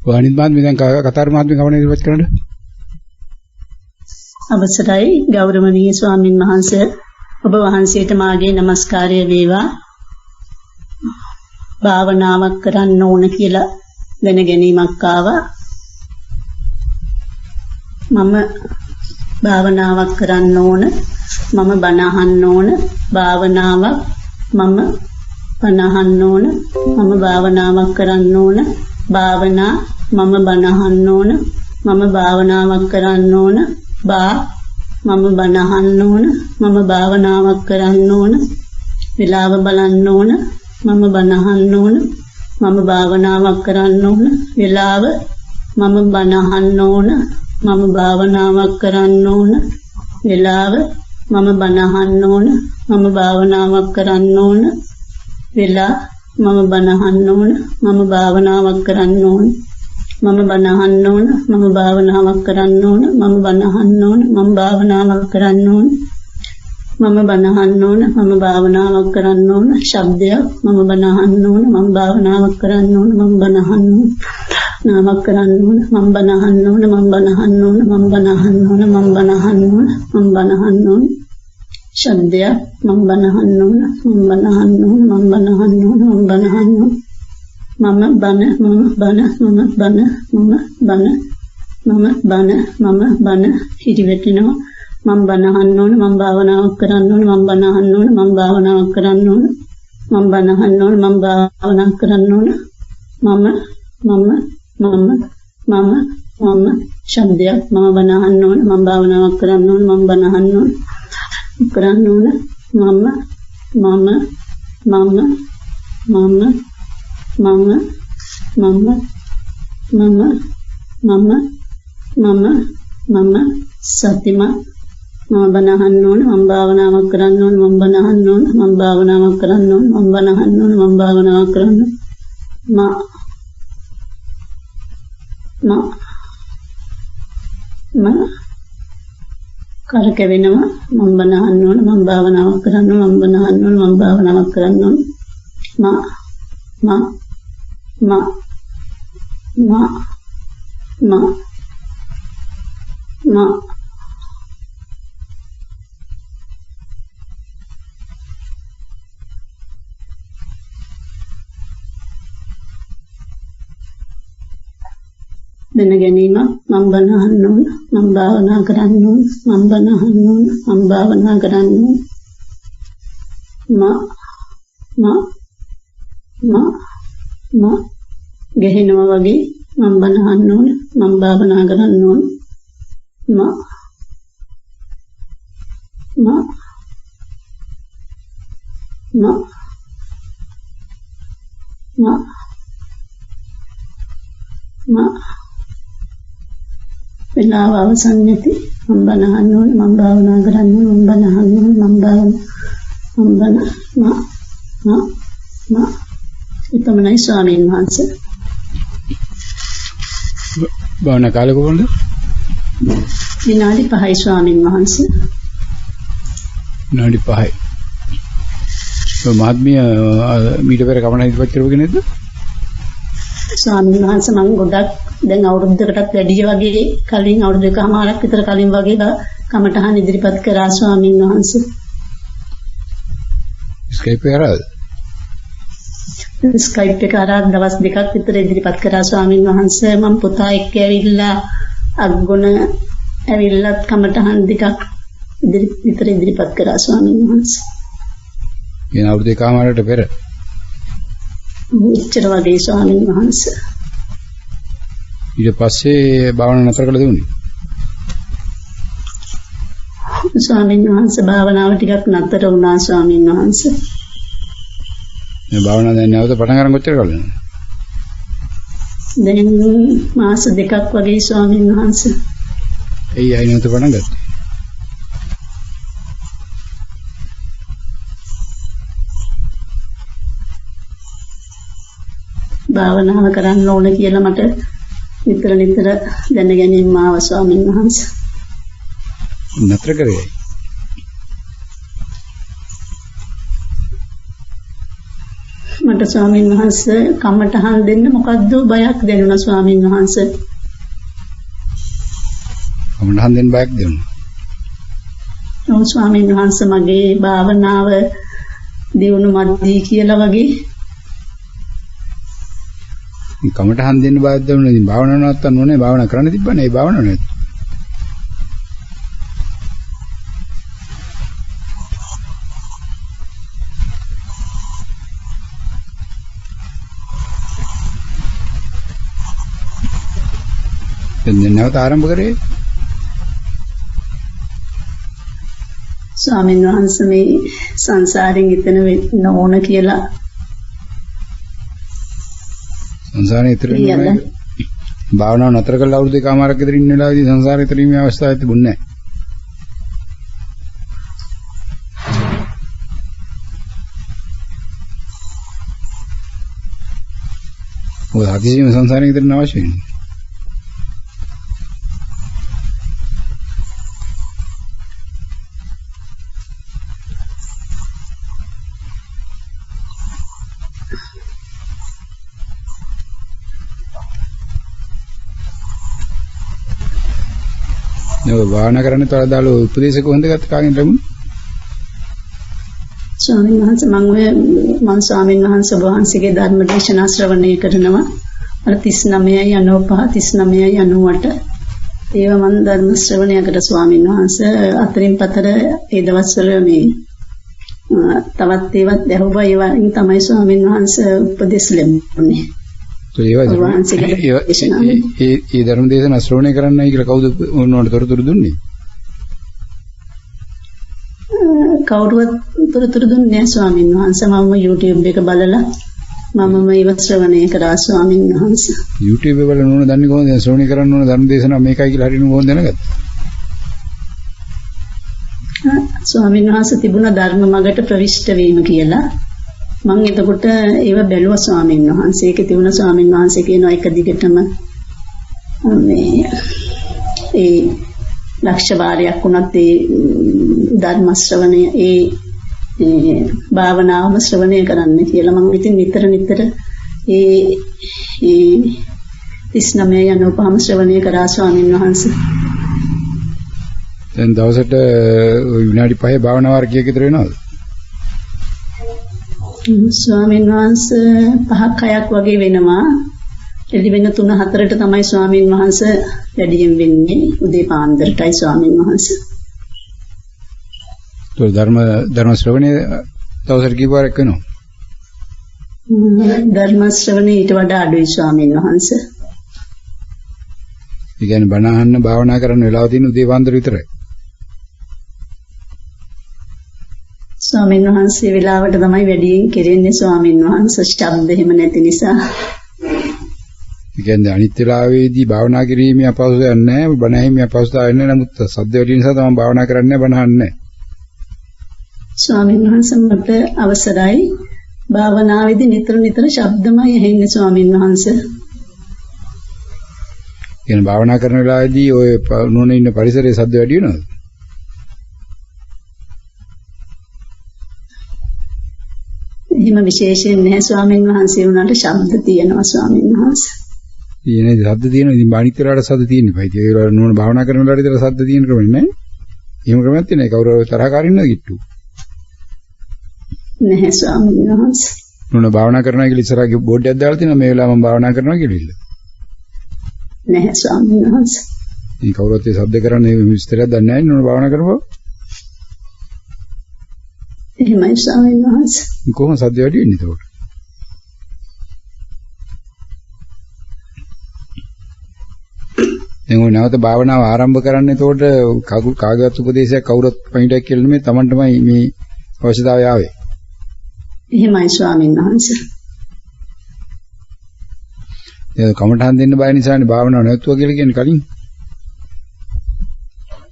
අනිත් මාත්මේ දැන් කතාර මාත්මේ කවණ ඉදිරිපත් කරන්න. අවසරයි ගෞරවනීය ස්වාමින් වහන්සේ ඔබ වහන්සේට මාගේ নমස්කාරය වේවා. භාවනාවක් කරන්න ඕන කියලා දැනගැනීමක් ආවා. මම භාවනාවක් කරන්න ඕන. මම බණ අහන්න ඕන. භාවනාවක් මම බණ අහන්න ඕන. මම භාවනාවක් කරන්න ඕන. භාවනා මම බණ අහන්න ඕන. මම භාවනාවක් කරන්න ඕන. මම බණ අහන්න ඕන. මම භාවනාවක් කරන්න ඕන. විලාව බලන්න ඕන. මම බණ අහන්න ඕන. මම භාවනාවක් කරන්න ඕන. විලාව මම බණ අහන්න ඕන. මම භාවනාවක් කරන්න ඕන. විලාව මම බණ අහන්න ඕන. මම භාවනාවක් කරන්න ඕන. විලා මම බණ අහන්න ඕන. මම භාවනාවක් කරන්න ඕන. මම බණ අහන්න ඕන. මම භාවනාවක් කරන්න ඕන. මම බණ අහන්න ඕන. මම භාවනාවක් කරන්න ඕන. මම බණ අහන්න ඕන. මම භාවනාවක් කරන්න ඕන. ශබ්දයක් මම බණ අහන්න ඕන. මම භාවනාවක් කරන්න ඕන. මම බණ අහන්න ඕන. නාමයක් කරන්න ඕන. මම බණ අහන්න ඕන. මම බණ අහන්න ඕන. මම බණ අහන්න ඕන. මම බණ අහන්න ඕන. මම බණ අහන්න ඕන. ශබ්දයක් මම බණ අහන්න ඕන. මම බණ අහන්න ඕන. මම බණ අහන්න ඕන. මම බණ අහන්න ඕන. මම බණ හිරිවැටෙනවා. මම බණ අහන්න ඕන. මම භාවනාවක් කරන්න ඕන. මම බණ අහන්න ඕන. මම භාවනාවක් කරන්න ඕන. මම බණ අහන්න ඕන. මම භාවනාවක් කරන්න ඕන. මම ශබ්දයක් මම බණ අහන්න ඕන. මම භාවනාවක් කරන්න ඕන. මම බණ අහන්න ඕන. කරන්න ඕන. මම සතිමත් මම බණ අහන්න ඕන. මම භාවනාවක් කරන්න ඕන. මම බණ අහන්න ඕන. මම භාවනාවක් කරන්න ඕන. මම බණ අහන්න ඕන. මම භාවනාවක් කරන්න කරකවෙනවා. මම බණ අහන්න ඕන. මම භාවනාවක් කරන්න ඕන. මම බණ අහන්න ඕන. මම භාවනාවක් කරන්න ඕන. දැන ගැනීම මම බණ අහන්න ඕන. මම භාවනා කරන්න ඕන. මම බණ අහන්න ඕන. මම භාවනා කරන්න ඕන. ගහිනවා වගේ මම බණ අහන්න ඕන. මම භාවනා කරන්න ඕන. වෙලාව අවසන් නැති මම බණ අහන්න ඕන. මම භාවනා කරන්න ඕන. මම බණ අහන්න ඕන. එතමනයි ස්වාමීන් වහන්සේ. භාවනා කාලේ කොහොමද? විනාඩි 5යි ස්වාමීන් වහන්සේ. විනාඩි 5යි. මහත්මිය මීට පෙර කමන ඉදිරිපත් කරපු කෙනෙක්ද? ස්වාමීන් වහන්සේ මම ගොඩක් දැන් අවුරුද්දකටත් වැඩි වගේ කලින් අවුරුදු දෙකමාරක් විතර කලින් වගේ කමටහන් ඉදිරිපත් කරා ස්වාමීන් වහන්සේ. ස්කයිප් එක කරාද? ස්කයිප් එක කරා දවස් දෙකක් විතර ඉදිරිපත් කරා ස්වාමීන් වහන්සේ. මම පුතා එක්ක ඇවිල්ලා අග්ගොන ඇවිල්ලත් කමටහන් දෙකක් විතර ඉදිරිපත් කරා ස්වාමීන් වහන්සේ. කියන අවුරුදු දෙකමාරකට පෙර. ඉච්චර වගේ ස්වාමීන් වහන්සේ. ඊට පස්සේ භාවනාව නතර කළද උනේ? ස්වාමීන් වහන්සේ භාවනාව ටිකක් නතර වුණා ස්වාමීන් වහන්සේ. මේ භාවනාව දැන් නැවත පටන් ගන්න කොච්චර කලද? දැන් මාස දෙකක් වගේ ස්වාමීන් වහන්සේ. එයි අය නැවත පටන් ගත්තා. භාවනාව කරන්න ඕන කියලා මට නිතර දැන ගැනීම ආව ස්වාමීන් වහන්සේ. නතර කරේ. මට ස්වාමීන් වහන්සේ කමටහන් දෙන්න මොකද්ද බයක් දැනුණා ස්වාමීන් වහන්සේ. කමටහන් දෙන්න බයක් දැනුණා. ඔව් ස්වාමීන් වහන්සේ මගේ භාවනාව දියුණු මැද්දී කියලා වගේ. කමටහන් දෙන්න බයක් දැනුණා. ඉතින් භාවනාව නවත්තන්න ඕනේ. භාවනා කරන්න තිබ්බනේ. ඒ භාවනාව නැති. දැන් නැවත ආරම්භ කරේ. ස්වාමීන් වහන්සේ මේ සංසාරයෙන් ඈතර වෙන්න ඕන කියලා සංසාරේ ඈතර වෙන්න භාවනාව නතර කරලා අවුරුදු දෙකමාරක් විතර ඉන්න වෙලාවේදී සංසාරේ ඈතර වීමේ අවස්ථාවක් තිබුණේ නැහැ. ඔය හදිසියෙම සංසාරයෙන් ඈතර යන්න අවශ්‍ය වෙන්නේ. නෝ භාවනා කරන්න තවදාල උපදේශක හොඳ ගත්ත කාගෙන් ලැබුණා? ස්වාමීන් වහන්සේ මම ස්වාමීන් වහන්සේ වහන්සේගේ ධර්ම දේශනා ශ්‍රවණය කරනවා. අර 39යි 95 39යි 98 ඒවා මම ධර්ම ශ්‍රවණය කර ස්වාමීන් වහන්සේ අතරින් පතර ඒ දවස්වල මේ තවත් ඒවත් දැහුවා ඒවායින් තමයි ස්වාමීන් වහන්සේ උපදෙස් ලැබුණේ. ඒ ධර්ම දේශනා ශ්‍රවණය කරන්නයි කියලා කවුද උන්වන්ට තොරතුරු දුන්නේ? කවුරුවත් තොරතුරු දුන්නේ නැහැ ස්වාමීන් වහන්සේ. මම YouTube එක බලලා මම මේව ශ්‍රවණය කරා ස්වාමීන් වහන්සේ. YouTube එක බලන ඕන දන්නේ කොහොමද? ශ්‍රවණය කරන්න ඕන ධර්ම දේශනා මේකයි කියලා හරියටම කොහොමද දැනගත්තේ? ස්වාමීන් වහන්සේ තිබුණ ධර්ම මගට ප්‍රවිෂ්ඨ වීම කියලා මම එතකොට ඒව බැලුවා ස්වාමීන් වහන්සේ. ඒකේ තිබුණ ස්වාමීන් වහන්සේ කියනවා එක දිගටම මේ ඒ ලක්ෂ වාරයක් වුණත් ඒ ධර්ම ශ්‍රවණය ඒ භාවනාවම ශ්‍රවණය කරන්න කියලා මම ඉතින් නිතර ඒ 39 යනෝපහම ශ්‍රවණය කරා ස්වාමීන් වහන්සේ. දැන් දවසට විනාඩි 5 භාවනා වාරකයක් විතර වෙනවද? ස්වාමීන් වහන්සේ 5ක් 6ක් වගේ වෙනවා. එළි වෙන 3-4ට තමයි ස්වාමීන් වහන්සේ වැඩියෙන් වෙන්නේ. උදේ පාන්දරටයි ස්වාමීන් වහන්සේ. તો ධර්ම ශ්‍රවණය දවසට කීප වාරයක් වෙනවද? ධර්ම ශ්‍රවණය ඊට වඩා අඩුයි ස්වාමීන් වහන්සේ. ඒ කියන්නේ බණ අහන්න භාවනා කරන්න වෙලාව තියෙන උදේ පාන්දර විතරයි. ස්වාමීන් වහන්සේ වෙලාවට තමයි වැඩියෙන් කෙරෙන්නේ ස්වාමීන් වහන්සේ. ශබ්ද එහෙම නැති නිසා. ඒ කියන්නේ අනිත් වෙලාවේදී භාවනා කිරීමේ අපහසුතාවයක් නැහැ. බණ ඇහිීමේ අපහසුතාවයක් නැහැ. නමුත් ශබ්ද වැඩි නිසා තමයි භාවනා කරන්නේ බණ අහන්නේ. ස්වාමීන් වහන්සේ මට අවසරයි. භාවනාවේදී නිතර ශබ්දමයි ඇහෙන්නේ ස්වාමීන් වහන්සේ. කියන්නේ භාවනා කරන වෙලාවේදී ඔය නෝනේ ඉන්න පරිසරයේ ශබ්ද වැඩි වෙනවද? එහෙම විශේෂයෙන් නැහැ ස්වාමීන් වහන්සේ. උනාට ශබ්ද තියෙනවා ස්වාමීන් වහන්සේ. ඊනේ ශබ්ද තියෙනවා. ඉතින් බාණිත් වෙලාවට ශබ්ද තියෙන්නේ පයි. ඒ වෙලාවට නෝන භාවනා කරන වෙලාවට විතර ශබ්ද තියෙන ක්‍රමයක් නැහැ. එහෙම ක්‍රමයක් තියෙන එක කවුරු තරහකාරින් නේද කිට්ටු? නැහැ ස්වාමීන් වහන්සේ. නෝන භාවනා කරනවා කියලා ඉස්සරහගේ බෝඩ් එකක් දාලා තියෙනවා. මේ වෙලාව මම භාවනා කරනවා කියලා ඉල්ල. නැහැ ස්වාමීන් වහන්සේ. මේ කවුරුත් ඒ ශබ්ද කරන්නේ විස්තරයක් දන්නේ නැහැ නෝන භාවනා කරපුවා. එහෙමයි ස්වාමීන් වහන්සේ. කොහොමද සද්ද වැඩි වෙන්නේ ඒකට? දැන් ඔය නැවත භාවනාව ආරම්භ කරන්න ඒකට කාගේවත් උපදේශයක් කවුරුත් පණිඩක් කියලා නෙමෙයි Tamanටමයි මේ අවශ්‍යතාවය ආවේ. එහෙමයි ස්වාමීන් වහන්සේ. ඒ කමටහන් දෙන්න බය නිසානේ භාවනාව නැවතුවා කියලා කියන්නේ කලින්.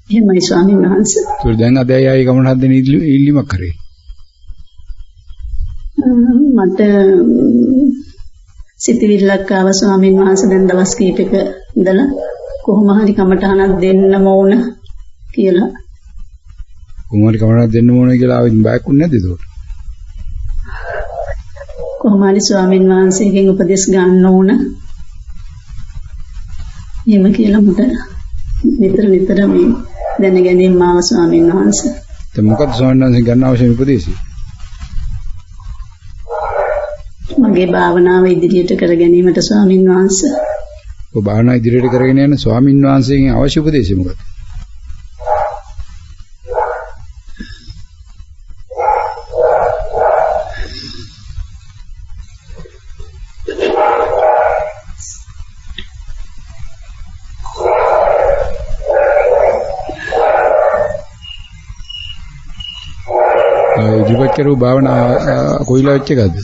එහෙමයි ස්වාමීන් වහන්සේ. ඒක දැන් අද ආයේ කමටහන් දෙන්න ඉල්ලීමක් කරේ. මට සිතවිල්ලක් ආව ස්වාමීන් වහන්සේ දැන් දවස් කීපයක ඉඳලා කොහොම හරි කමටහනක් දෙන්නම ඕන කියලා. කොහොම හරි කමටහනක් දෙන්නම ඕන කියලා ආවෙත් බයකුත් නැද්ද ඒකට? කොහොම හරි ස්වාමීන් වහන්සේගෙන් උපදෙස් ගන්න ඕන. එහෙම කියලා මට නිතර මේ දැනගැනීම මාව ස්වාමීන් වහන්සේ. දැන් මොකද ස්වාමීන් වහන්සේ ගන්න අවශ්‍ය උපදේශය? මගේ භාවනාව ඉදිරියට කර ගැනීමට ස්වාමීන් වහන්සේ. ඔබ භාවනාව ඉදිරියට කරගෙන යන ස්වාමීන් වහන්සේගෙන් අවශ්‍ය උපදේශය මොකක්ද? ඉදිරිපත් කරු භාවනා කොයිලා වෙච්ච එකද?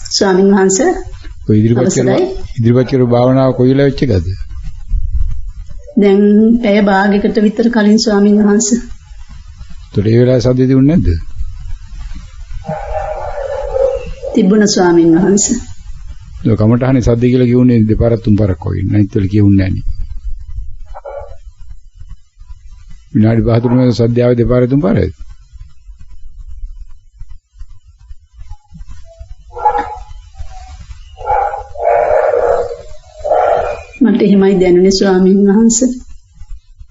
ස්වාමීන් වහන්සේ ඔය ඉදිරිපත් කරු භාවනාව කොයිලා වෙච්ච එකද? දැන් පැය භාගයකට විතර කලින් ස්වාමීන් වහන්සේ. ඒතකොට ඒ වෙලාවේ සද්ද තිබුණේ නැද්ද? තිබුණ ස්වාමීන් වහන්සේ. ඒක කමටහනේ සද්ද කියලා කියුනේ දෙපාරක් තුන් පාරක් වගේ. නැත්නම් වල කියුන්නේ නැහැ නේ. විනාඩි 5 තුනක සද්ද ආවේ දෙපාරක් තුන් පාරයි. මට එහෙමයි දැනුනේ ස්වාමීන් වහන්සේ.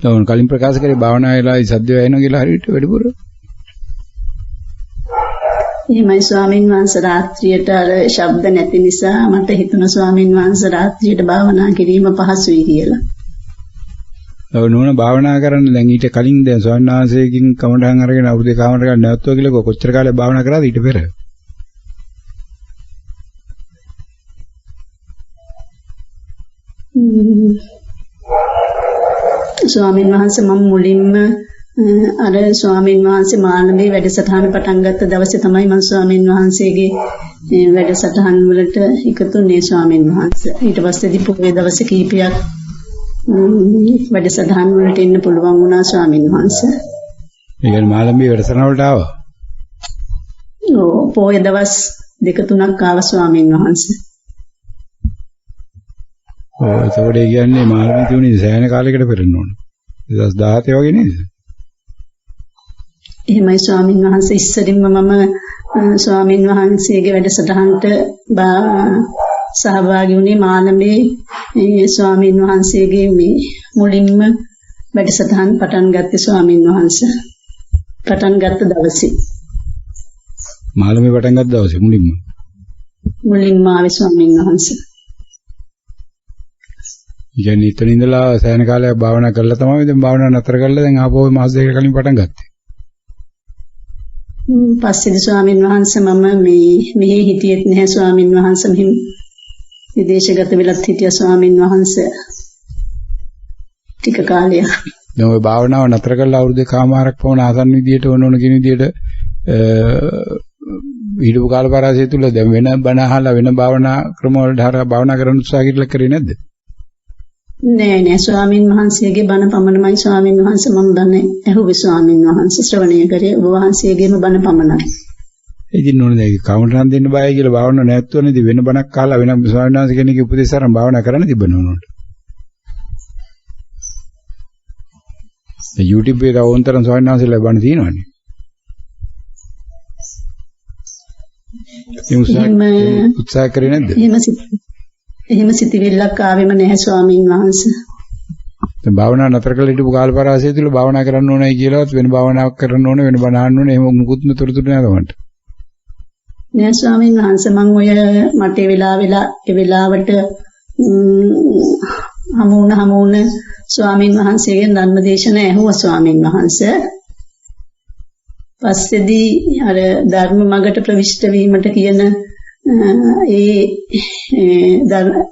දැන් කලින් ප්‍රකාශ කරේ භාවනා වෙලාවයි සද්ද වෙනවා කියලා හරියට වැඩිපුර. එහෙමයි ස්වාමීන් වහන්සේ රාත්‍රියට අර ශබ්ද නැති නිසා මට හිතුණා ස්වාමීන් වහන්සේ රාත්‍රියට භාවනා කිරීම පහසුයි කියලා. ඔව් නෝන භාවනා කරන්න දැන් ඊට කලින් දැන් ස්වාමීන් වහන්සේකින් කමඩහන් අරගෙන අවුරුදු දෙකමාරකට නැවතුවා කියලා කොච්චර කාලයක් භාවනා කරාද ඊට පෙර? ස්වාමීන් වහන්සේ මම මුලින්ම අර ස්වාමීන් වහන්සේ මාළඹේ වැඩසටහන පටන් ගත්ත දවසේ තමයි මම ස්වාමීන් වහන්සේගේ වැඩසටහන් වලට එකතුනේ ස්වාමීන් වහන්සේ. ඊට පස්සේදී පොයේ දවස් කීපයක් වැඩසටහන් වලට එන්න පුළුවන් වුණා ස්වාමීන් වහන්සේ. ඒ කියන්නේ මාළඹේ වැඩසටහන වලට ආවා? ඔව් පොයේ දවස් 2-3ක් ආවා ස්වාමීන් වහන්සේ. ඔව් ඒකෝට ඒ කියන්නේ මාළඹේ තිබුණේ සෑහෙන කාලයකට පෙරන්න ඕන. 2017 වගේ නේද? එහෙමයි ස්වාමීන් වහන්සේ. ඉස්සරින්ම මම ස්වාමීන් වහන්සේගේ වැඩසටහනට සහභාගී වුණේ මාළඹේ ස්වාමීන් වහන්සේගේ මේ මුලින්ම වැඩසටහන පටන් ගත්තේ ස්වාමීන් වහන්සේ. පටන් ගත්ත දවසේ. මාළඹේ පටන් ගත්ත දවසේ මුලින්ම ආවේ ස්වාමීන් වහන්සේ. කියන්නේ ඉතින් ඉඳලා සෑහෙන කාලයක් භාවනා කරලා තමයි දැන් භාවනා නතර කරලා දැන් ආපහු මාස දෙකකට කලින් පටන් ගත්තේ. පස්සේ ස්වාමීන් වහන්සේ මම මෙහි හිටියෙත් නැහැ ස්වාමීන් වහන්සේ මෙහි විදේශගත වෙලත් හිටියා ස්වාමීන් වහන්සේ ටික කාලයක්. දැන් ওই භාවනාව නතර කරලා අවුරුදු දෙකමාරක් පවන ආසන්න විදියට ඕන කියන විදියට ඊළු කාල පරාසය තුල දැන් වෙන බණ අහලා වෙන භාවනා ක්‍රම වලට හරහා භාවනා කරන්න උත්සාහ කියලා කරේ නැද්ද? නෑ ස්වාමීන් වහන්සේගේ බණ පමණමයි ස්වාමීන් වහන්සේ මම බණ ඇහුවේ ස්වාමීන් වහන්සේ ශ්‍රවණය කරේ ඔබ වහන්සේගේම බණ පමණයි. ඉතින් ඕනේ දැන් කවුන්ටරන් දෙන්න බයයි කියලා භාවනාව නැවතුනේ ඉතින් වෙන බණක් අහලා වෙන ස්වාමීන් වහන්සේ කෙනෙක්ගේ උපදේශ අරන් භාවනා කරන්න තිබ්බ නෝනට. දැන් YouTube එකේ තවුන්තරන් ස්වාමීන් වහන්සේලා බණ තියෙනවනේ. උත්සාහ කරේ නැද්ද? එහෙම සිතිවිල්ලක් ආවෙම නැහැ ස්වාමීන් වහන්සේ. දැන් භාවනා නතර කළ හිටපු කාල පරාසය තුල භාවනා කරන්න ඕනයි කියලාවත් වෙන භාවනාවක් කරන්න ඕන වෙන බණ අහන්න ඕන එහෙම මුකුත්ම තොරතුරු නෑ තමන්ට. නෑ ස්වාමීන් වහන්සේ මම ඔය මට ඒ වෙලාවට හමුුණ ස්වාමීන් වහන්සේගෙන් ධර්ම දේශනා ඇහුවා ස්වාමීන් වහන්සේ. පස්සේදී අර ධර්ම මගට ප්‍රවිෂ්ඨ වීමට කියන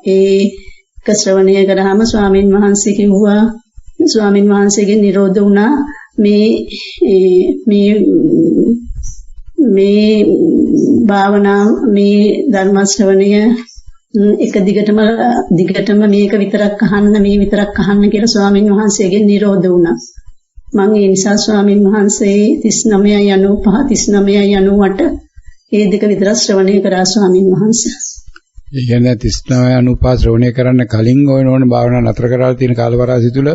ඒක ශ්‍රවණය කරාම ස්වාමීන් වහන්සේ කිව්වා ස්වාමීන් වහන්සේගෙන් නිරෝධ වුණා මේ භාවනාව මේ ධර්ම ශ්‍රවණය එක දිගටම මේක විතරක් අහන්න කියලා ස්වාමීන් වහන්සේගෙන් නිරෝධ වුණා. මම ඒ නිසා ස්වාමීන් වහන්සේ 39:95 ඒ දෙක විතර ශ්‍රවණය කරා ස්වාමීන් වහන්සේ. ඒ කියන්නේ 39:95 ශ්‍රවණය කරන්න කලින් ඔය නෝන භාවනා නතර කරලා තියෙන කාලවරාසි තුල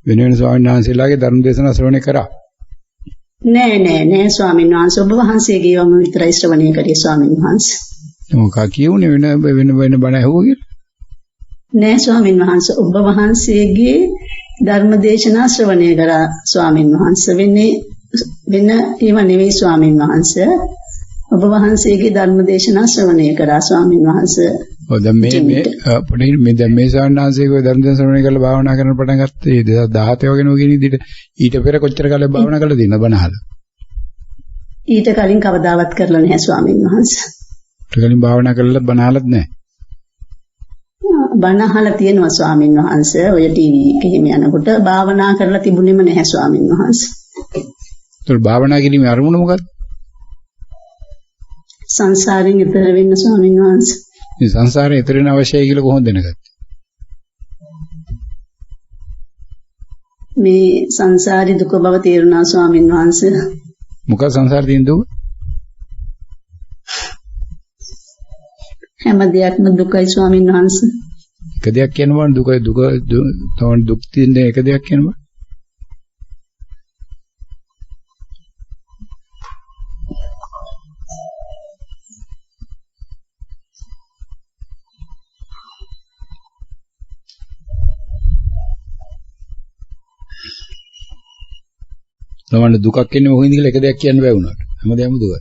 වෙන ස්වාමීන් වහන්සේලාගේ ධර්ම දේශනා ශ්‍රවණය කරා. නෑ ස්වාමීන් වහන්සේ ඔබ වහන්සේගේවම විතරයි ශ්‍රවණය කරේ ස්වාමීන් වහන්සේ. මොකක් කියුනේ වෙන බණ ඇහුවා කියලා? නෑ ස්වාමීන් වහන්සේ ඔබ වහන්සේගේ ධර්ම දේශනා ශ්‍රවණය කරා ස්වාමීන් වහන්සේ. වෙන ඒව නෙවෙයි ස්වාමීන් වහන්සේ. ඔබ වහන්සේගේ ධර්ම දේශනා ශ්‍රවණය කරා ස්වාමීන් වහන්සේ. ඔව් දැන් මේ දැන් මේ සාන්නාංශයේ ධර්ම දේශනා ශ්‍රවණය කරලා භාවනා කරන්න පටන් ගත්තේ 2017 වගේ නෝ කියන විදිහට ඊට පෙර කොච්චර කාලයක් භාවනා කරලා තියෙනවද බණ අහලා? ඊට කලින් කවදාවත් කරලා නැහැ ස්වාමීන් වහන්සේ. ඊට කලින් භාවනා කරලා බණ අහලත් නැහැ. බණ අහලා තියෙනවා ස්වාමීන් වහන්සේ. ඔය ටීවී එකේ යනකොට භාවනා කරලා තිබුණෙම නැහැ ස්වාමීන් වහන්සේ. ඒතර භාවනා කිරීමේ අරමුණ මොකක්ද? සංසාරයෙන් ඈතර වෙන්න ස්වාමීන් වහන්සේ. මේ සංසාරයෙන් ඈතර වෙන්න අවශ්‍යයි කියලා කොහොමද දැනගත්තේ? මේ සංසාරي දුක බව තේරුණා ස්වාමීන් වහන්සේ. මොකක් සංසාරේ තියෙන දුක? හැම දෙයක්ම දුකයි ස්වාමීන් වහන්සේ. එක දෙයක් කියනවා දුකයි තවන් දුක් තියෙන එක දෙයක් කියනවා. තවන් දුකක් කියන්නේ මොකක්ද කියලා එක දෙයක් කියන්න බෑ වුණාට. හැමදේම දුකයි.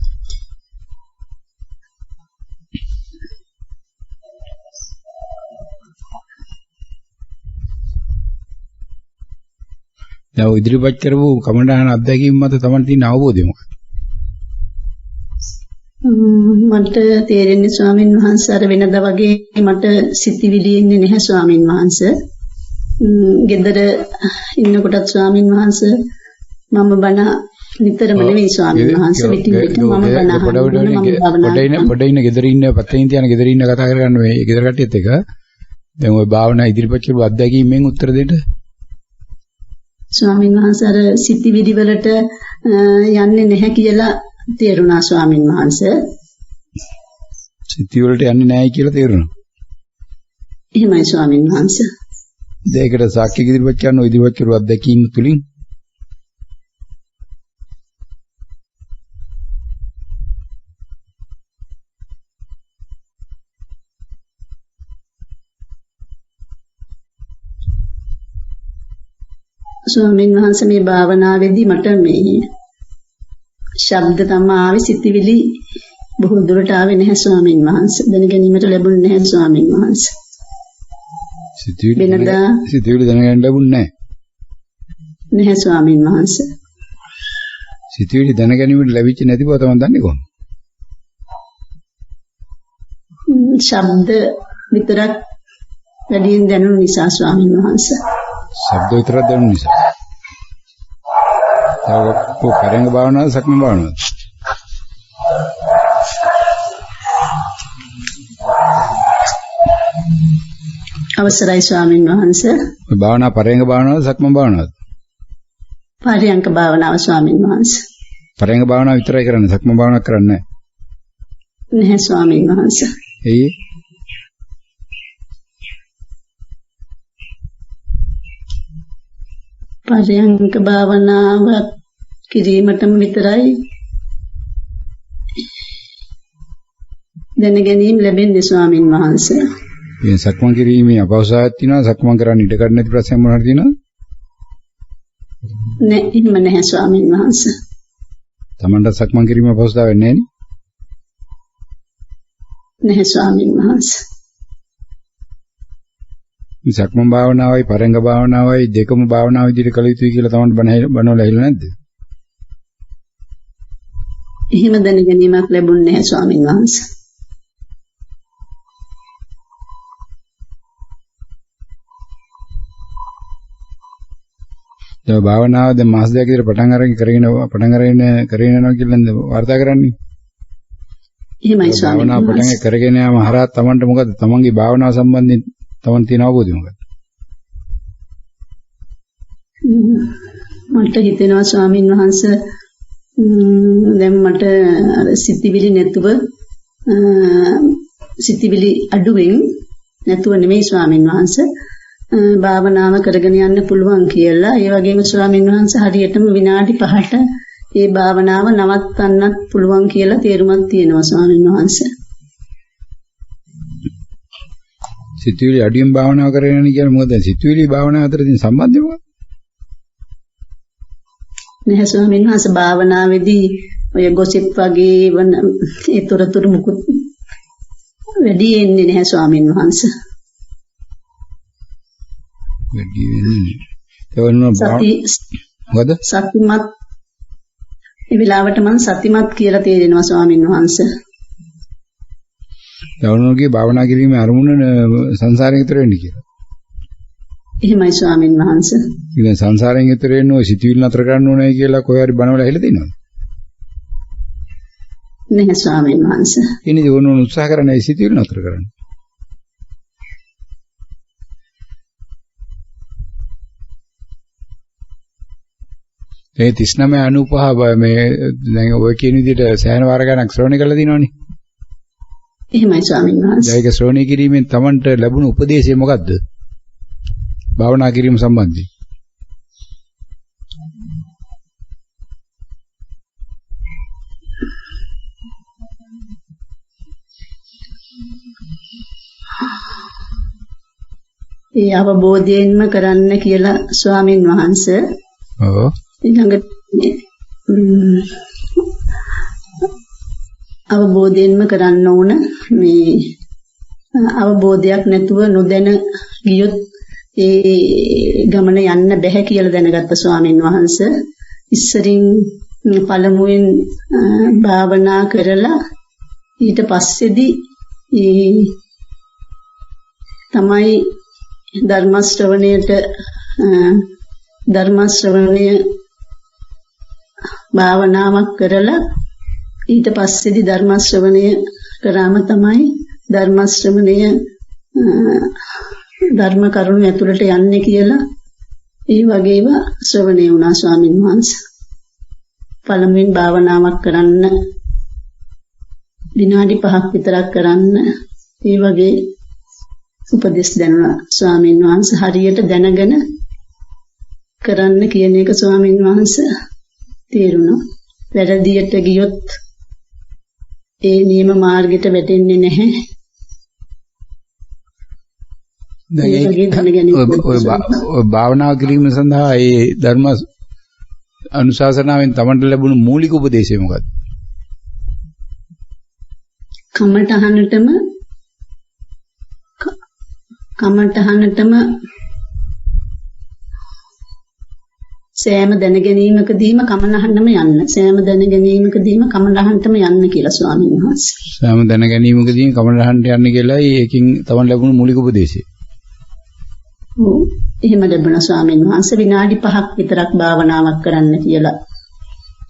දැන් ඉදිරිපත් කරපු කමඩහන අත්දැකීම් මත තමයි තියෙන අවබෝධය මොකක්ද? මට තේරෙන්නේ ස්වාමින් වහන්සේ අර වෙනදා වගේ මට සිතිවිලි එන්නේ නැහැ ස්වාමින් වහන්සේ. ගෙදර ඉන්නකොටත් ස්වාමින් වහන්සේ මම බණ නිතරම නෙවෙයි ස්වාමින් වහන්සේ පිටින් පිට මම බණ අහනවා. පොඩ ඉන්න ගෙදර ඉන්න පැත්තෙන් තියන ගෙදර ඉන්න කතා කරගන්න මේ ගෙදර කට්ටියත් එක. දැන් ওই භාවනා ඉදිරිපත් කරපු අත්දැකීමෙන් උත්තර දෙන්න. ස්වාමීන් වහන්සේ අර සිතිවිලි වලට යන්නේ නැහැ කියලා තේරුණා ස්වාමීන් වහන්සේ. සිතිවිලි වලට යන්නේ නැහැ කියලා තේරුණා. එහෙමයි ස්වාමීන් වහන්සේ. දෙයකට සාක්ෂි ඉදිරිපත් කරන ඉදිරිපත් කරු අත්දැකීම් තුලින් ස්වාමීන් වහන්සේ මේ භාවනාවේදී මට මේ ශබ්ද තමයි ආවේ සිතිවිලි බොහෝ දුරට ආවේ නැහැ ස්වාමීන් වහන්සේ. දැන ගැනීමට ලැබුණේ නැහැ ස්වාමීන් වහන්සේ. සිතිවිලි දැනගන්න ලැබුණේ නැහැ. නැහැ ස්වාමීන් වහන්සේ. සිතිවිලි දැනගැනීමට ලැබිච්ච නැති බව තමයි දන්නේ කොහොමද? ශබ්ද විතරක් වැඩියෙන් දැනුන නිසා ස්වාමීන් වහන්සේ. ශබ්ද විතරක් දැනුන නිසා. තව පරංග භාවනාව සක්ම භාවනාව. අවසරයි ස්වාමීන් වහන්සේ. භාවනා පරංග භාවනාව සක්ම භාවනාව. පරයන්ක භාවනාව ස්වාමීන් වහන්සේ. පරංග භාවනාව විතරයි කරන්නේ සක්ම භාවනාවක් කරන්නේ නැහැ ස්වාමීන් වහන්සේ. එයි පරයන්ක භාවනාව කිරීමටම විතරයි දැන ගැනීම ලැබෙන්නේ ස්වාමින් වහන්සේ. මේ සක්මන් කිරීමේ අපහසුතාවයක් තියෙනවා. සක්මන් කරන්න ඉඩ ගන්න නැති ප්‍රශ්න මොනවද තියෙනවද? නෑ එහෙම නැහැ ස්වාමින් වහන්සේ. Tamanට සක්මන් කිරීමේ අපහසුතාවයක් නැහැ නේ? නැහැ ස්වාමින් වහන්සේ. මේ සක්මන් භාවනාවයි පරංග භාවනාවයි දෙකම භාවනාව විදිහට කළ යුතුයි කියලා Tamanට බණවල ඇහිලා නැද්ද? එහෙම දැන ගැනීමක් ලැබුණේ නැහැ ස්වාමින් වහන්සේ. දැන් භාවනාව දැන් මාස දෙකක් විතර පටන් අරගෙන යනවා කියලා වාර්තා කරන්නේ. එහෙමයි ස්වාමීන් වහන්සේ. භාවනාව පටන් කරගෙන යාම හරහා Tamanට මොකද තමන්ගේ භාවනාව සම්බන්ධයෙන් Taman තියෙන අවබෝධය මොකද? මට හිතෙනවා ස්වාමීන් වහන්සේ දැන් මට සිතිවිලි නැතුව සිතිවිලි අඩුවෙන් නැතුව නෙමෙයි ස්වාමීන් වහන්සේ භාවනාව කරගෙන යන්න පුළුවන් කියලා. ඒ වගේම ස්වාමීන් වහන්සේ හරියටම විනාඩි 5ට ඒ භාවනාව නවත්තන්නත් පුළුවන් කියලා තේරුමක් තියෙනවා ස්වාමීන් වහන්සේ. සිතුවිලි අඩියෙන් භාවනා කරගෙන යන කියන්නේ මොකද? සිතුවිලි භාවනාව අතර තියෙන සම්බන්ධය මොකක්ද? නැහැ ස්වාමීන් වහන්සේ භාවනාවේදී ඔය ගොසිප් වගේ වන ඒ තොරතුරු මුකුත් වැඩි එන්නේ නැහැ ස්වාමීන් වහන්සේ. වැඩි වෙන්නේ නැහැ. මොකද? සතිමත් ඒ වෙලාවට මම සතිමත් කියලා තේරෙනවා ස්වාමීන් වහන්සේ. දවුණෝගේ භාවනා කිරීමේ අරමුණ සංසාරයෙන් ඈතර වෙන්න කියලා. එහෙමයි ස්වාමීන් වහන්සේ. ඉතින් සංසාරයෙන් ඈතර වෙන්න ඔය සිතුවිලි නතර කරන්න ඕනේ කියලා කොහේ හරි බණවල ඇහිලා තියෙනවද? නැහැ ස්වාමීන් වහන්සේ. ඉතින් ඕන උත්සාහ කරන්නේ සිතුවිලි නතර කරන්න. ඒ 3995 මේ දැන් ඔය කියන විදිහට සෑහෙන වාර ගණක් ශ්‍රවණය කරලා දිනවනේ. එහෙමයි ස්වාමීන් වහන්සේ. ඒක ශ්‍රවණය කිරීමෙන් Tamanට ලැබුණු උපදේශය මොකද්ද? භාවනා කිරීම සම්බන්ධයෙන්. ඒ අවබෝධයෙන්ම කරන්න කියලා ස්වාමීන් වහන්සේ. ඔව්. ඊළඟට අවබෝධයෙන්ම කරන්න ඕන මේ අවබෝධයක් නැතුව නොදැන ගියොත් ඒ ගමන යන්න බැහැ කියලා දැනගත්ත ස්වාමීන් වහන්සේ. ඉස්සරින් පළමුවෙන් භාවනා කරලා ඊට පස්සේදී තමයි ධර්ම ශ්‍රවණය භාවනාවක් කරලා ඊට පස්සේදී ධර්ම ශ්‍රවණය කරාම තමයි ධර්ම කරුණු ඇතුළට යන්නේ කියලා ඒ වගේම ශ්‍රවණය වුණා ස්වාමීන් වහන්සේ. පළමුවෙන් භාවනාවක් කරන්න විනාඩි 5ක් විතරක් කරන්න ඒ වගේ උපදෙස් දෙනවා ස්වාමීන් වහන්සේ. හරියට දැනගෙන කරන්න කියන එක ස්වාමීන් වහන්සේ තේරුණා. වැරදියට ගියොත් ඒ නියම මාර්ගයට වැටෙන්නේ නැහැ. ඔය භාවනා කිරීම සඳහා ඒ ධර්ම අනුශාසනාවෙන් Tamanට ලැබුණු මූලික උපදේශය මොකක්ද? කමඨහනටම සෑම දැනගැනීමකදීම කමනහන්නම යන්න. සෑම දැනගැනීමකදීම කමනහන්නටම යන්න කියලා ස්වාමීන් වහන්සේ. සෑම දැනගැනීමකදීම කමනහන්නට යන්න කියලා ඒකෙන් Taman ලැබුණු මූලික උපදේශය. ඔව්. එහෙම ලැබුණා ස්වාමීන් වහන්සේ. විනාඩි 5ක් විතරක් භාවනාවක් කරන්න කියලා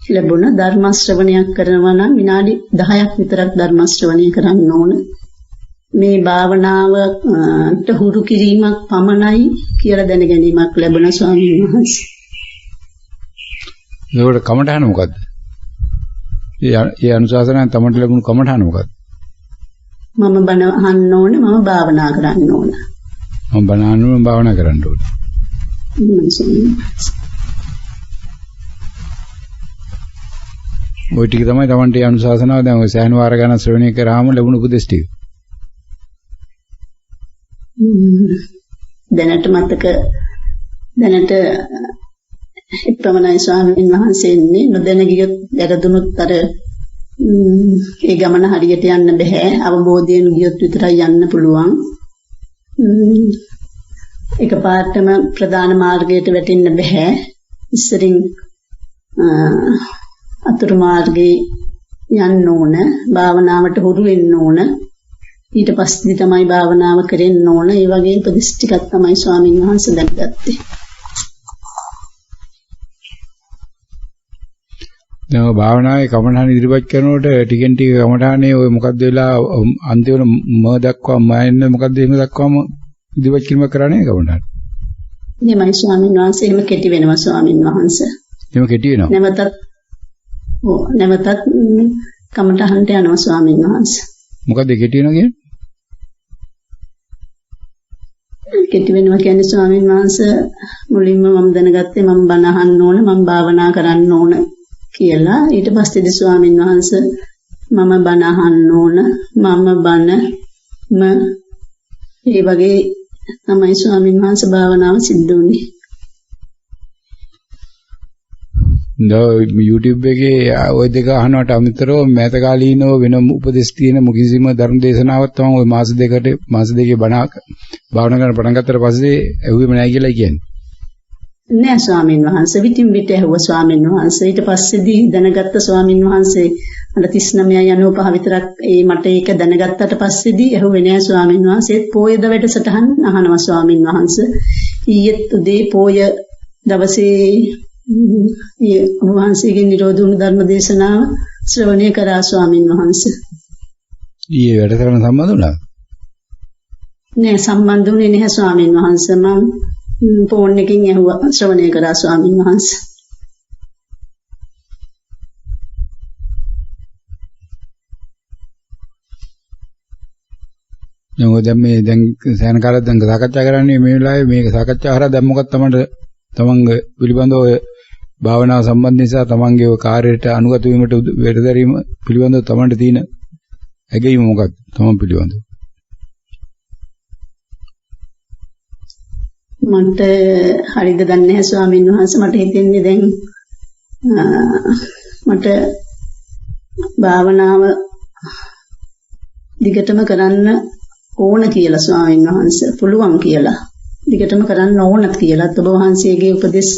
ලැබුණ. ධර්ම ශ්‍රවණයක් කරනවා නම් විනාඩි 10ක් විතරක් ධර්ම ශ්‍රවණය කරන්න ඕන. මේ භාවනාවට හුරු කිරීමක් පමණයි කියලා දැනගැනීමක් ලැබුණා ස්වාමීන් වහන්සේ. ඒකට කමඨහන මොකද්ද? ඒ අනුශාසනාවෙන් Tamanට ලැබුණු කමඨහන මොකද්ද? මම බණ අහන්න ඕන, මම භාවනා කරන්න ඕන. මම බණ අහන්න ඕන, භාවනා කරන්න ඕන. ওই ටික තමයි Tamanට ඒ අනුශාසනාව දැන් ඔය සෑහෙන වාර ගණන් ශ්‍රවණය කරාම ලැබුණු උපදෙස් ටික. දැනට එපමණයි ස්වාමීන් වහන්සේ ඉන්නේ. නොදැන ගියොත් වැරදුනොත් අර ඒ ගමන හරියට යන්න බෑ. අවබෝධයෙන් ගියොත් විතරයි යන්න පුළුවන්. එකපාරටම ප්‍රධාන මාර්ගයට වැටෙන්න බෑ. ඉස්සරින් අතුරු මාර්ගේ යන්න ඕන. භාවනාවට හුරු වෙන්න ඕන. ඊට පස්සේ තමයි භාවනාව කරෙන්න ඕන. ඒ වගේ උපදෙස් ටිකක් තමයි ස්වාමීන් වහන්සේ දැනගත්තේ. දැන් භාවනාවේ කමඨාන ඉදිරිපත් කරනකොට ටිකෙන් ටික කමඨානේ ඔය මොකද්ද වෙලා අන්තිමට ම දක්වා මයන්න මොකද්ද එහෙම දක්වාම ඉදිරිපත් කිරීම කරන්නේ කමඨාන. එහෙමයි ස්වාමීන් වහන්සේ. එහෙම කෙටි වෙනවා ස්වාමීන් වහන්සේ. එහෙම කෙටි වෙනවා. නැවතත් කමඨාන්ට යනවා ස්වාමීන් වහන්සේ. මොකද්ද කෙටි වෙනවා කියන්නේ? කෙටි වෙනවා කියන්නේ ස්වාමීන් වහන්සේ මුලින්ම මම දැනගත්තේ මම බණ අහන්න ඕන, මම භාවනා කරන්න ඕන කියලා. ඊට පස්සේදී ස්වාමීන් වහන්සේ මම බණ අහන්න ඕන, මම බණම ඒ වගේ තමයි ස්වාමීන් වහන්සේ භාවනාව සිද්ධ වුනේ. YouTube එකේ ওই දෙක අහනවට අමතරව මෑත කාලීනව වෙන උපදෙස් තියෙන කිසිම ධර්ම දේශනාවක් තමයි ওই මාස දෙකේ බණ භාවනා කරන පටන් ගත්තට පස්සේ ඇහුවෙම නැහැ කියලා කියන්නේ. නෑ ස්වාමීන් වහන්සේ විтин විට ඇහුවා ස්වාමීන් වහන්සේ. ඊට පස්සේදී දැනගත්ත ස්වාමීන් වහන්සේ අර 39 විතරක් මට ඒක දැනගත්තට පස්සේදී ඇහුවේ නෑ ස්වාමීන් වහන්සේත් පොයද වැඩසටහන් අහනවා ස්වාමීන් වහන්සේ. ඊයේත් උදේ පොය දවසේ වහන්සේගේ නිරෝධුණු ධර්ම දේශනාව ශ්‍රවණය කරා ස්වාමීන් වහන්සේ. ඊයේ වැඩසටහන සම්බන්ධ වුණා? නෑ සම්බන්ධ වුණේ නැහැ ස්වාමීන් වහන්සේ. මම ෆෝන් එකකින් ඇහුවා ශ්‍රවණය කරා ස්වාමීන් වහන්සේ. නෝ දැන් මේ සෑහෙන කාලයක් දැන් සාකච්ඡා කරන්නේ මේ වෙලාවේ මේක සාකච්ඡා කරා දැන් මොකක්ද තමන්ගේ පිළිබඳව භාවනාව සම්බන්ධ නිසා තමන්ගේ ඔය කාර්යයට අනුගත වීමට වැඩදැරීම පිළිබඳව තමන්ට තියෙන ඇගීම මොකක්ද තමන් පිළිබඳව? මට හරිද දන්නේ නැහැ ස්වාමීන් වහන්සේ. මට හිතෙන්නේ දැන් මට භාවනාව දිගටම කරන්න ඕන කියලා ස්වාමීන් වහන්සේ. පුළුවන් කියලා. දිගටම කරන්න ඕනත් කියලා ඔබ වහන්සේගේ උපදෙස්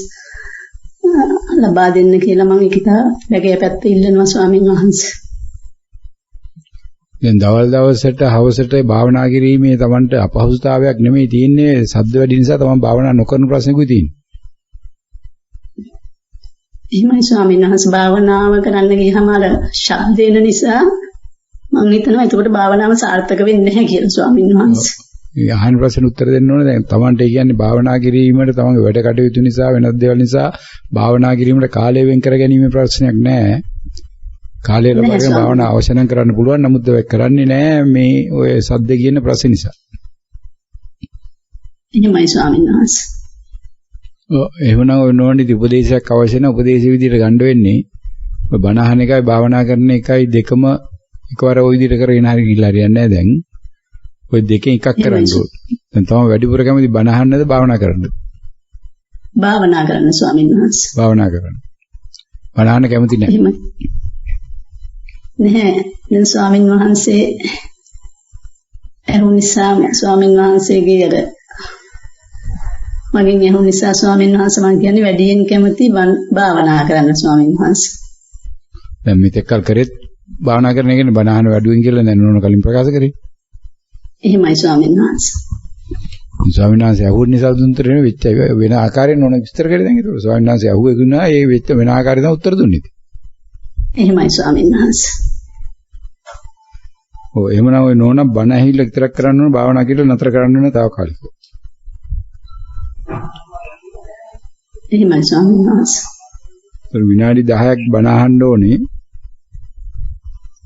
ලබා දෙන්න කියලා මම ඒකිතා läගේ පැත්තේ ඉල්ලනවා ස්වාමීන් වහන්සේ. දැන් දවල්ට හවසට භාවනා කිරීමේ Tamanට අපහසුතාවයක් නෙමෙයි තියෙන්නේ, සද්ද වැඩි නිසා Taman භාවනා නොකරන ප්‍රශ්නකුයි තියෙන්නේ. එහෙමයි ස්වාමීන් වහන්සේ. භාවනාව කරන්න ගියහම අර ශබ්දේන නිසා මම හිතනවා එතකොට භාවනාව සාර්ථක වෙන්නේ නැහැ කියලා ස්වාමීන් වහන්සේ. අහන ප්‍රශ්න උත්තර දෙන්න ඕනේ. දැන් Tamanට කියන්නේ භාවනා කිරීමට තමන්ගේ වැඩ කටයුතු නිසා වෙනත් දේවල් නිසා භාවනා කිරීමට කාලය වෙන් කර ගැනීම ප්‍රශ්නයක් නැහැ. කාලය ලබාගෙන භාවනා අවශ්‍ය නම් කරන්න පුළුවන්. නමුත් ඒක කරන්නේ නැහැ මේ ඔය සද්ද කියන ප්‍රශ්න නිසා. එහෙමයි ස්වාමීන් වහන්සේ. එහෙමනම් ඔය නෝනිදි උපදේශයක් අවශ්‍ය නැ උපදේශ විදිහට ගන්න වෙන්නේ. ඔය බණ අහන එකයි භාවනා කරන එකයි දෙකම එකවර ওই විදිහට කරගෙන හරි ගිහිල්ලා හරියන්නේ නැහැ දැන්. ඔය දෙකෙන් එකක් කරන්න ඕනේ. දැන් තමයි වැඩිපුර කැමති බණ අහන්නද භාවනා කරන්නද? භාවනා කරන්න ස්වාමීන් වහන්සේ. භාවනා කරන්න. බණ අහන්න කැමති නැහැ. එහෙමයි. නැහැ. දැන් ස්වාමීන් වහන්සේ ඇහුව නිසා ස්වාමීන් වහන්සේගේ අර මගෙන් ඇහුව නිසා ස්වාමීන් වහන්සේ මම කියන්නේ වැඩියෙන් කැමති භාවනා කරන්න ස්වාමීන් වහන්සේ. දැන් මෙතෙක් කල් කරෙත් භාවනා කරන එකනේ බණ අහන වැඩුවෙන් කියලා දැන් නෝන කලින් ප්‍රකාශ කරේ. එහෙමයි ස්වාමීන් වහන්සේ. ස්වාමීන් වහන්සේ අහුව නිසා දුන්තරේ වෙච්ච වෙන ආකාරයෙන් නෝන විස්තර කරේ දැන් ඒක. ස්වාමීන් වහන්සේ අහුවේ ගුණා ඒ වෙච්ච වෙන ආකාරයෙන් උත්තර දුන්නේ. එහෙමයි ස්වාමීන් වහන්සේ. ඔව් එහෙමනම් ඔය නෝන බණ ඇහිල්ල විතරක් කරන්න ඕන භාවනා කියලා නතර කරන්න ඕන තාවකාලිකව. එහෙමයි ස්වාමීන් වහන්සේ. විනාඩි 10ක් බණ අහන්න ඕනේ.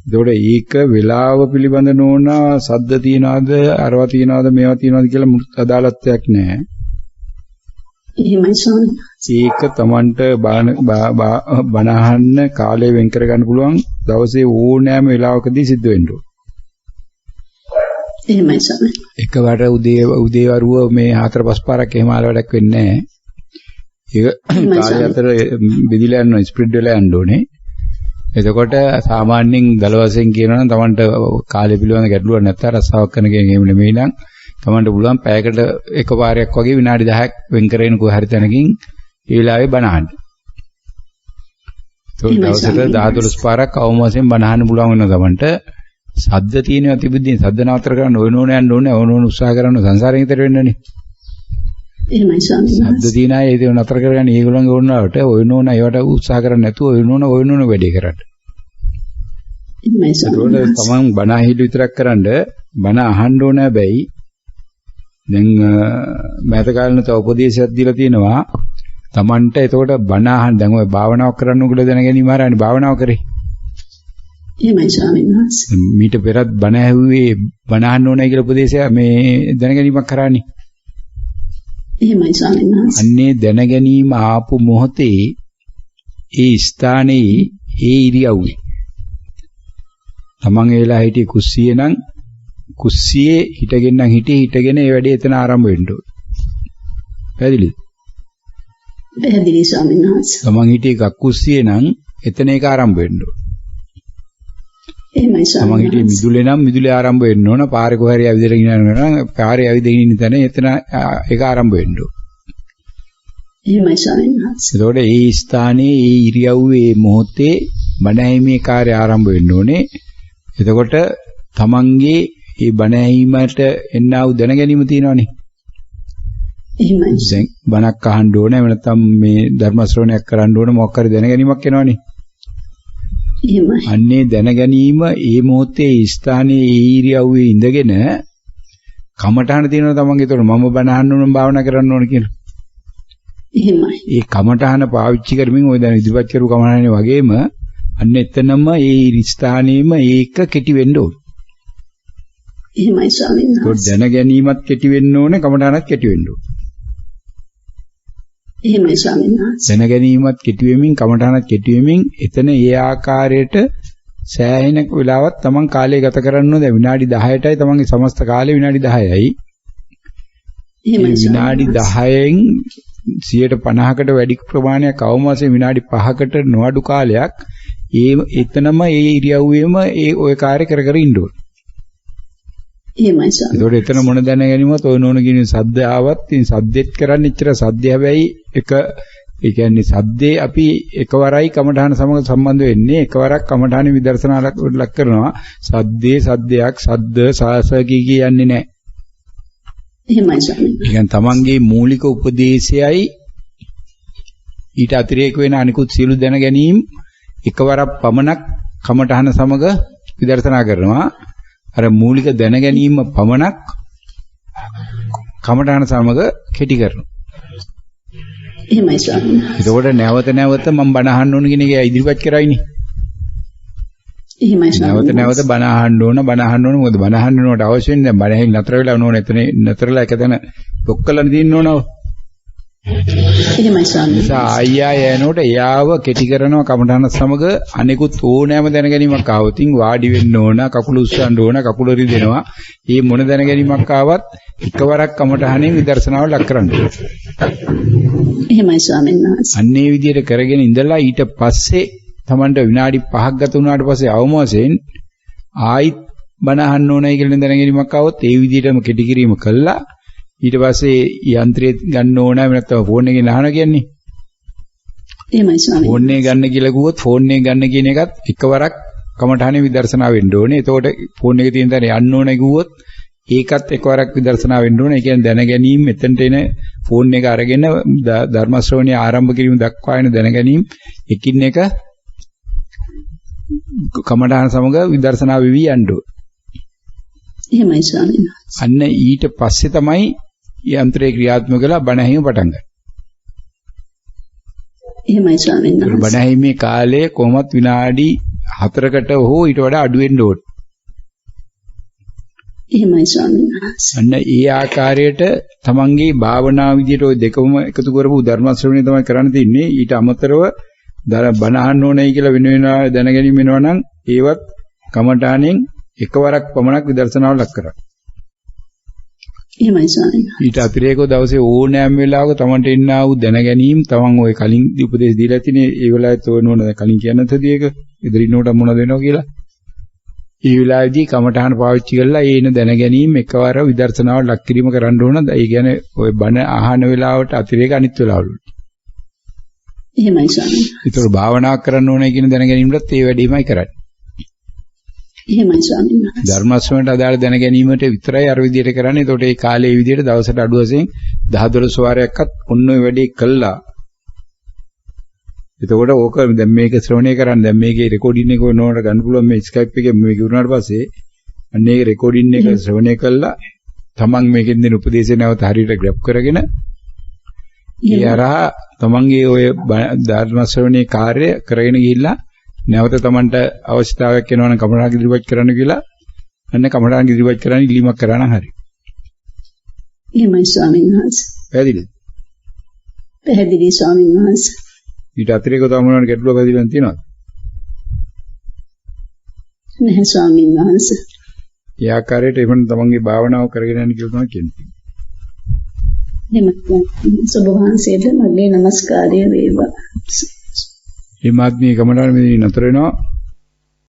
ඒක වෙලාව පිළිබඳ නෝනා සද්ද තියනවාද අරවා තියනවාද මේවා තියනවාද කියලා මුත් අදාළත්වයක් නැහැ. එහෙමයි ස්වාමීන් වහන්සේ. ඒක Tamanට බණ අහන්න කාලය වෙන් කර ගන්න පුළුවන් දවසේ ඕනෑම වෙලාවකදී සිද්ධ වෙන්න ඕන. එහෙමයි ස්වාමීන්. එකවර උදේ වරුව මේ 4-5 පාරක් එහෙම ආල වැඩක් වෙන්නේ නැහැ. ඒක කාලය අතර බෙදිලා යනවා ස්ප්‍රිඩ් වෙලා යන්න ඕනේ. එතකොට සාමාන්‍යයෙන් දල වශයෙන් කියනවා නම් Tamanට කාලය පිළිබඳ ගැටලුවක් නැත්නම් රස්සාවක් කරන කෙනෙක් එහෙම නෙමෙයි නම් Tamanට පුළුවන් පැයකට එකපාරයක් වගේ විනාඩි 10ක් වෙන් කරගෙන කොහේ හරි තැනකින් ඒ වෙලාවේ බණ අහන්න. ඒක දවසට 10-12 පාරක් අවම වශයෙන් බණ අහන්න පුළුවන් වෙනවා Tamanට. සද්ද තියෙනවා තිබුද්දී සද්ද නතර කරන්න ඕන යන්න ඕනේ ඕන උත්සාහ කරන සංසාරයෙන් ඈතර වෙන්නනේ. එහෙමයි ස්වාමීන් වහන්සේ. සද්ද තියෙන අය ඒක නතර කරගන්න ඒගොල්ලන්ගේ ඕනවට ඕන ඒවට උත්සාහ කරන්නේ නැතුව ඕන වැඩේ කරන්න. එහෙමයි ස්වාමීන් වහන්සේ. තමන් බණ අහිලු විතරක් කරන්ඩ බණ අහන්න ඕන හැබැයි දැන් මෑත කාලේ තව උපදේශයක් දීලා තියෙනවා තමන්ට එතකොට බණ අහන්න දැන් ඔය භාවනාවක් කරන්න උගල දැන ගැනීම හරහානේ භාවනාව කරේ. එහෙමයි ස්වාමීන් වහන්සේ. මීට පෙරත් බණ ඇහුවේ බණ අහන්න ඕනයි කියලා උපදේශය මේ දැන ගැනීමක් කරානේ. එහෙමයි ස්වාමීන් වහන්සේ. අන්නේ දැන ගැනීම ආපු මොහොතේ ඒ ස්ථානයේ ඒ ඉරියව්වේ තමන් ඒ වෙලාව හිටියේ කුස්සියේ නම් කුස්සියේ හිටගෙන හිටගෙන ඒ වැඩේ එතන ආරම්භ වෙන්න ඕනේ. පැහැදිලිද? පැහැදිලි ස්වාමීන් වහන්සේ. තමන් හිටියේ කක්කුස්සියේ නම් එතන ඒක ආරම්භ වෙන්න ඕනේ. එහෙමයි ස්වාමීන් තමන් හිටියේ මිදුලේ නම් මිදුලේ ආරම්භ වෙන්න ඕන. පාරේ කොහරි ඇවිදලා ගිනනවා නම් පාරේ ඇවිදගෙන ඉන්න තැන එතන ඒක ආරම්භ වෙන්න ඕනේ. එහෙමයි ස්වාමීන් වහන්සේ. එතකොට ඒ ස්ථානයේ ඒ ඉරියව්වේ මොහොතේ බණ ඇහිීමේ කාර්ය ආරම්භ වෙන්න ඕනේ. එතකොට තමන්ගේ ඒ බණ ඇහිීමට එන්නා වූ දැන ගැනීම තියෙනවනේ. එහෙමයි. දැන් බණක් අහන්න ඕනේ නැත්නම් මේ ධර්ම ශ්‍රවණයක් කරන්න ඕනේ මොකක් හරි දැන ගැනීමක් එනවනේ. එහෙමයි. අන්නේ දැන ගැනීම ඒ මොහොතේ ස්ථානයේ ඒ ඉරියව්වේ ඉඳගෙන කමඨාන තියෙනවා තමන්ගේ. එතකොට මම බණ අහන්න ඕන භාවනා කරන්න ඕන කියලා. එහෙමයි. ඒ කමඨාන පාවිච්චි කරමින් ඔය දැන් ඉදිරිපත් කරු කමඨානේ වගේම අන්න එතනම ඒ ස්ථානෙම ඒක කෙටි වෙන්න ඕන. එහෙමයි ස්වාමීන් වහන්සේ. දැන ගැනීමත් කෙටි වෙන්න ඕනේ කමඨානත් කෙටි වෙන්න ඕනේ. එහෙමයි ස්වාමීන් වහන්සේ. දැන ගැනීමත් කෙටි වෙමින් කමඨානත් කෙටි වෙමින් එතන ඒ ආකාරයට සෑහෙන වෙලාවක් තමන් කාලය ගත කරන්න ඕනේ. විනාඩි 10ටයි තමන්ගේ සමස්ත කාලය විනාඩි 10යි. විනාඩි 10න් 150කට වැඩි ප්‍රමාණයක් අවම වශයෙන් විනාඩි 5කට නොඅඩු කාලයක් එතනම ඒ ඉරියව්වෙම ඒ ඔය කාර්ය කර ඉන්න ඕනේ. එහෙමයි ස්වාමීන් වහන්සේ. ඒතකොට එතන මොන දැන ගැනීමත් ඔය නෝන කියන සද්ද ආවත් ඉතින් සද්දෙත් කරන්නේ ඉච්චර සද්ද හැබැයි ඒ කියන්නේ සද්දේ අපි එකවරයි කමඨාන සමග සම්බන්ධ වෙන්නේ එකවරක් කමඨාන විදර්ශනා ලක් කරනවා. සද්දේ සද්දයක් සද්ද සාසකී කියන්නේ නැහැ. එහෙමයි ස්වාමීන් වහන්සේ. කියන්නේ තමන්ගේ මූලික උපදේශයයි ඊට අතිරේක වෙන අනිකුත් සියලු දැන ගැනීම එකවරක් පමණක් කමඨහන සමග විදර්ශනා කරනවා. අර මූලික දැන ගැනීම පමණක් කමඨහන සමග කෙටි කරනවා. එහෙමයි ස්වාමීන් වහන්සේ. එතකොට නැවත මම බණ අහන්න ඕන කියන එක ඉදිරිපත් කරයිනේ. එහෙමයි ස්වාමීන් වහන්සේ. නැවත බණ අහන්න ඕන මොකද බණ අහන්න ඕනට අවශ්‍ය වෙන්නේ දැන් බණ ඇහිලා නතර වෙලා ඕන එතන නතරලා එකතන ලොක් කරලා තියෙන්න ඕනව. එහෙමයි ස්වාමීන් වහන්සේ. ආය යනකොට එයාව කෙටි කරනවා කමඨහන සමග අනිකුත් ඕනෑම දැන ගැනීමක් ආවොතින් වාඩි වෙන්න ඕන කකුල උස්සන්න ඕන කකුල රිදෙනවා. මේ මොන දැන ගැනීමක් ආවත් එකවරක් කමඨහනේ විදර්ශනාව ලක් කරන්න ඕන. එහෙමයි ස්වාමීන් වහන්සේ. අන්නේ විදිහට කරගෙන ඉඳලා ඊට පස්සේ තමන්ට විනාඩි 5ක් ගත වුණාට පස්සේ අවම වශයෙන් ආයිත් බණ අහන්න ඕනයි කියලා දැන ගැනීමක් ආවොත් ඒ විදිහටම කෙටි කිරීම කළා. ඊට පස්සේ යන්ත්‍රය ගන්න ඕන නැත්නම් ෆෝන් එකෙන් අහනවා කියන්නේ. එහෙමයි ස්වාමීන් ෆෝන් එක ගන්න කියලා කිව්වොත් ෆෝන් එක ගන්න කියන එකත් එකවරක් කමඨහනේ විදර්ශනා වෙන්න ඕනේ. එතකොට ෆෝන් එකේ තියෙන තැන යන්න ඕනේ කිව්වොත් ඒකත් එකවරක් විදර්ශනා වෙන්න ඕනේ. ඒ කියන්නේ දැන ගැනීම මෙතනට එන ෆෝන් එක අරගෙන ධර්ම ශ්‍රවණය ආරම්භ කිරීම දක්වා එන දැන ගැනීම එකින් එක කමඨහන සමග විදර්ශනා වෙවි යන්න ඕනේ. එහෙමයි ස්වාමීන් වහන්සේ. අන්න ඊට පස්සේ තමයි යන්ත්‍රේ ක්‍රියාත්මක වෙලා බණ ඇහිම පටන් ගන්න. එහෙමයි ස්වාමීන් වහන්සේ. බණ ඇහිමේ කාලය කොහොමත් විනාඩි 4කට හෝ ඊට වඩා අඩු වෙන්න ඕනේ. එහෙමයි ස්වාමීන් වහන්සේ. අන්න ඒ ආකාරයට තමන්ගේ භාවනා විදියට ওই දෙකම එකතු කරපු ධර්ම ශ්‍රවණය තමයි කරන්න තින්නේ. ඊට අමතරව බණ අහන්න ඕනයි කියලා වෙන දැන ගැනීම වෙනවා නම් ඒවත් කමඨාණෙන් එකවරක් පමණක් විදර්ශනාව ලක් කරා. එහෙමයි ස්වාමීන් වහන්සේ. ඊට අතිරේකව දවසේ ඕනෑම වෙලාවක තමන්ට එන්නා වූ දැන ගැනීම තමන් ওই කලින් උපදේශ දීලා තිනේ ඒ වෙලාවෙත් ඔය නෝන කලින් කියන්නත් ඒක ඉදිරිනෝට මොනවද වෙනව කියලා. ඒ වෙලාවේදී කමඨාන පාවිච්චි කරලා ඒන දැන ගැනීම එකවර විදර්ශනාව ලක් කිරීම කරන්න ඕන. ඒ කියන්නේ ওই බණ අහන වෙලාවට අතිරේක අනිත් වෙලාවලු. එහෙමයි ස්වාමීන් වහන්සේ. ඒතර භාවනා කරන්න ඕනේ කියන දැන ගැනීමටත් ඒ වැඩේමයි කරන්නේ. එහෙමයි ස්වාමීන් වහන්සේ. ධර්ම ශ්‍රවණයට අදාළ දැන ගැනීමට විතරයි අර විදියට කරන්නේ. ඒතකොට ඒ කාලේ මේ විදියට දවසට අඩු වශයෙන් 10-12 වාරයක්වත් ඔන්න ඔය වැඩේ කළා. එතකොට ඕක දැන් මේක ශ්‍රවණය කරන්න දැන් මේකේ රෙකෝඩින් එක නෝනට ගන්න පුළුවන් මේ ස්කයිප් එකේ මේක වුණාට පස්සේ අන්න ඒක රෙකෝඩින් එක ශ්‍රවණය කළා තමන් මේකෙන් දෙන උපදේශය නැවත හරියට ග්‍රැබ් කරගෙන ඒ අරහා තමන්ගේ ඔය ධර්ම ශ්‍රවණේ කාර්ය කරගෙන ගිහිල්ලා නැවත තමන්ට අවශ්‍යතාවයක් එනවා නම් කමඨාන් ඉදිරිපත් කරන්න කියලා අන්න කමඨාන් ඉදිරිපත් කරන්න ඉල්ලීමක් කරා නම් හරි. එහෙමයි ස්වාමීන් වහන්සේ. පැහැදිලිද? පැහැදිලි ස්වාමීන් වහන්සේ. ඊට අතිරේකව තව මොනවාට ගැටලුවක් ඇතිවෙලා තියෙනවද? නැහැ ස්වාමීන් වහන්සේ. ඒ ආකාරයට එවන තමන්ගේ භාවනාව කරගෙන යන්න කියලා තමයි කියන්නේ. සුබ වහන්සේට මගේ নমස්කාරය වේවා. මේ මාත්මී කමඩාන මේ නතර වෙනවා.